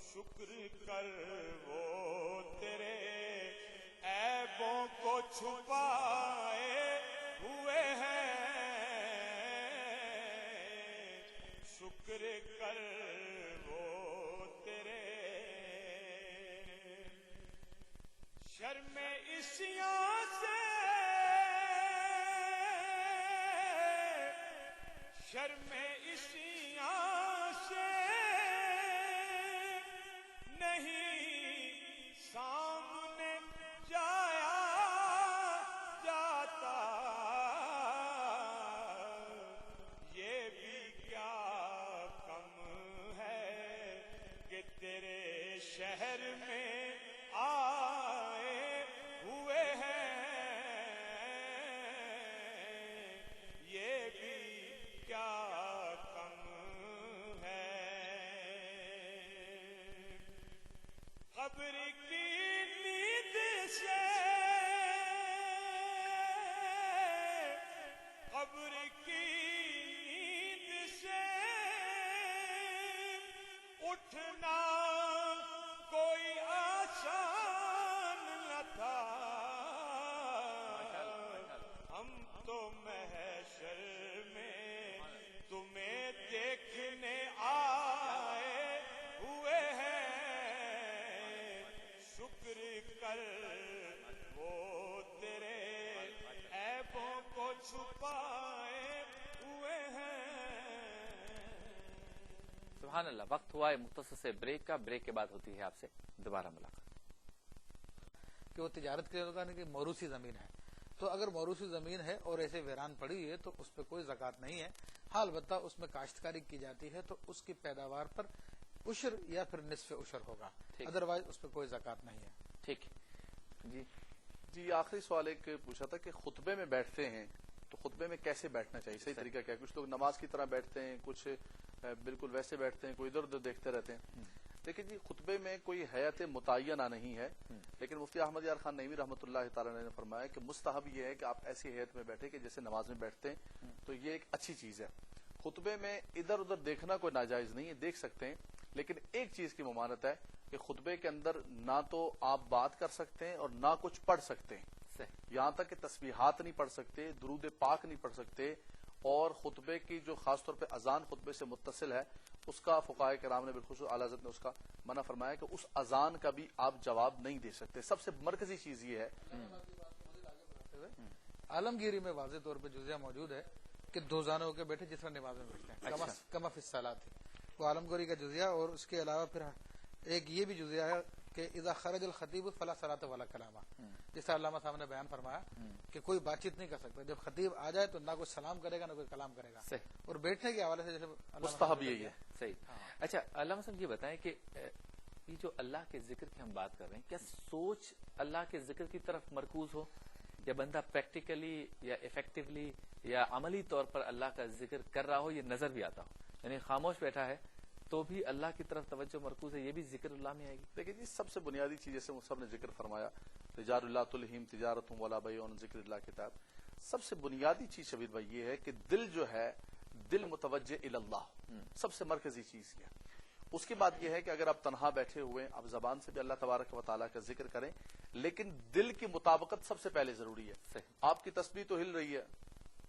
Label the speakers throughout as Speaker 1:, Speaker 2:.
Speaker 1: شکر کر وہ تیرے عیبوں کو چھپائے ہوئے ہیں، شکر کر وہ تیرے شرم عصیاں سے، شرم عصیاں سے نہیں سامنے جایا جاتا، یہ بھی کیا کم ہے کہ تیرے شہر میں آئے ہوئے ہیں، یہ بھی کیا کم ہے۔ قبر کی نیند سے، قبر کی نیند سے اٹھنا کوئی آسان نہ تھا، ہم تو محشر میں تمہیں دیکھنے آئے ہوئے ہیں، شکر کر وہ تیرے عیبوں کو چھپائے ہوئے ہیں۔
Speaker 2: سبحان اللہ۔ وقت ہوا ہے مختصر سے بریک کا، بریک کے بعد ہوتی ہے آپ سے دوبارہ ملاقات۔
Speaker 3: کہ وہ تجارت کے لیے کہ موروثی زمین ہے، تو اگر موروثی زمین ہے اور ایسے ویران پڑی ہے تو اس پہ کوئی زکوٰۃ نہیں ہے، ہاں البتہ اس میں کاشتکاری کی جاتی ہے تو اس کی پیداوار پر عشر یا پھر نصف عشر ہوگا، ادروائز اس پہ کوئی زکوٰۃ نہیں ہے۔
Speaker 2: ٹھیک
Speaker 4: جی آخری سوال ایک پوچھا تھا کہ خطبے میں بیٹھتے ہیں تو خطبے میں کیسے بیٹھنا چاہیے، صحیح طریقہ کیا ہے؟ کچھ لوگ نماز کی طرح بیٹھتے ہیں، کچھ بالکل ویسے بیٹھتے ہیں، کوئی ادھر ادھر دیکھتے رہتے ہیں۔ لیکن جی خطبے میں کوئی حیت متعینہ نہیں ہے، لیکن مفتی احمد یار خان نعیمی رحمۃ اللہ تعالی نے فرمایا کہ مستحب یہ ہے کہ آپ ایسی حیت میں بیٹھے کہ جیسے نماز میں بیٹھتے ہیں، تو یہ ایک اچھی چیز ہے۔ خطبے میں ادھر ادھر دیکھنا کوئی ناجائز نہیں ہے، دیکھ سکتے ہیں، لیکن ایک چیز کی ممانعت ہے کہ خطبے کے اندر نہ تو آپ بات کر سکتے ہیں اور نہ کچھ پڑھ سکتے ہیں، یہاں تک کہ تسبیحات نہیں پڑھ سکتے، درود پاک نہیں پڑھ سکتے، اور خطبے کی جو خاص طور پہ اذان خطبے سے متصل ہے اس کا فقہاء کرام نے بالخصوص اعلی حضرت نے اس کا منع فرمایا کہ اس اذان کا بھی آپ جواب نہیں دے سکتے۔ سب سے مرکزی چیز یہ ہے،
Speaker 3: عالمگیری میں واضح طور پہ جزیہ موجود ہے کہ دو زانوں ہو کے بیٹھے جس طرح نماز میں بیٹھتے ہیں، کما فی الصلاۃ، وہ عالمگیری کا جزیہ، اور اس کے علاوہ پھر ایک یہ بھی جزیہ ہے کہ اذا خرج الخطیب فلا صلاۃ ولا کلام، جس طرح علامہ صاحب نے بیان فرمایا کہ کوئی بات چیت نہیں کر سکتا، جب خطیب آ جائے تو نہ کوئی سلام کرے گا نہ کوئی کلام کرے گا، اور بیٹھنے کے حوالے سے جیسے
Speaker 4: مستحب یہی ہے۔
Speaker 2: صحیح۔ اچھا علامہ صاحب یہ بتائیں کہ یہ جو اللہ کے ذکر کی ہم بات کر رہے ہیں، کیا سوچ اللہ کے ذکر کی طرف مرکوز ہو، یا بندہ پریکٹیکلی یا افیکٹولی یا عملی طور پر اللہ کا ذکر کر رہا ہو، یہ نظر بھی آتا ہو، یعنی خاموش بیٹھا ہے تو بھی اللہ کی طرف توجہ مرکوز ہے، یہ بھی ذکر اللہ میں آئے گی؟
Speaker 4: دیکھیں جی سب سے بنیادی چیز جیسے سب نے ذکر فرمایا، تجار اللہ تلہم تجارت ولا بیع عن ذکر اللہ کتاب، سب سے بنیادی چیز شبیر بھائی یہ ہے کہ دل جو ہے دل متوجہ الی اللہ، سب سے مرکزی چیز یہ ہے۔ اس کے بعد یہ ہے کہ اگر آپ تنہا بیٹھے ہوئے آپ زبان سے بھی اللہ تبارک و تعالیٰ کا ذکر کریں، لیکن دل کی مطابقت سب سے پہلے ضروری ہے۔ آپ کی تسبیح تو ہل رہی ہے،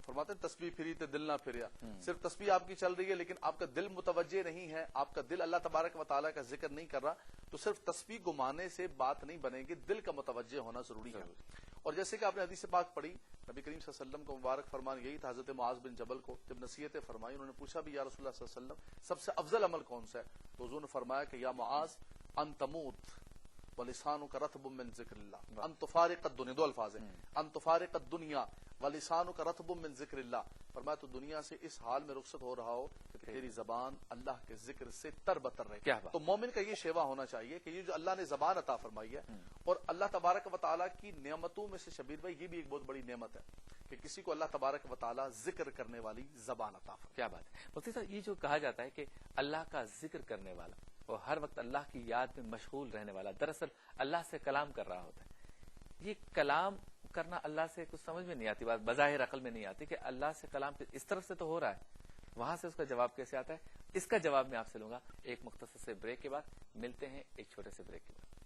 Speaker 4: فرماتے ہیں تسبیح پھری تے دل نہ پھریا، صرف تسبیح آپ کی چل رہی ہے لیکن آپ کا دل متوجہ نہیں ہے، آپ کا دل اللہ تبارک و تعالیٰ کا ذکر نہیں کر رہا، تو صرف تسبیح گمانے سے بات نہیں بنے گی، دل کا متوجہ ہونا ضروری ہے۔ اور جیسے کہ آپ نے حدیث پاک پڑھی، نبی کریم صلی اللہ علیہ وسلم کو مبارک فرمان یہی تھا، حضرت معاذ بن جبل کو جب نصیحتیں فرمائی انہوں نے پوچھا بھی یا رسول اللہ صلی اللہ علیہ وسلم سب سے افضل عمل کون سا ہے، تو حضور نے فرمایا کہ یا معاذ ان تموت ولسانک رطب من ذکر اللہ، ان تفارق الدنیا، دو الفاظ ہیں، ان تفارق الدنیا ولسانک رطب من ذکر اللہ، فرمایا تو دنیا سے اس حال میں رخصت ہو رہا ہو کہ تیری زبان اللہ کے ذکر سے تر بتر رہے۔ تو مومن کا یہ شیوا ہونا چاہیے کہ یہ جو اللہ نے زبان عطا فرمائی ہے، اور اللہ تبارک و تعالیٰ کی نعمتوں میں سے شبیر بھائی یہ بھی ایک بہت بڑی نعمت ہے کہ کسی کو اللہ تبارک و تعالیٰ ذکر کرنے والی زبان عطا فرمائے۔
Speaker 2: کیا بات ہے مفتی صاحب، یہ جو کہا جاتا ہے کہ اللہ کا ذکر کرنے والا اور ہر وقت اللہ کی یاد میں مشغول رہنے والا دراصل اللہ سے کلام کر رہا ہوتا ہے، یہ کلام کرنا اللہ سے کچھ سمجھ میں نہیں آتی، بات بظاہر عقل میں نہیں آتی کہ اللہ سے کلام اس طرف سے تو ہو رہا ہے وہاں سے اس کا جواب کیسے آتا ہے، اس کا جواب میں آپ سے لوں گا ایک مختصر سے بریک کے بعد. ملتے ہیں ایک چھوٹے سے بریک کے بعد.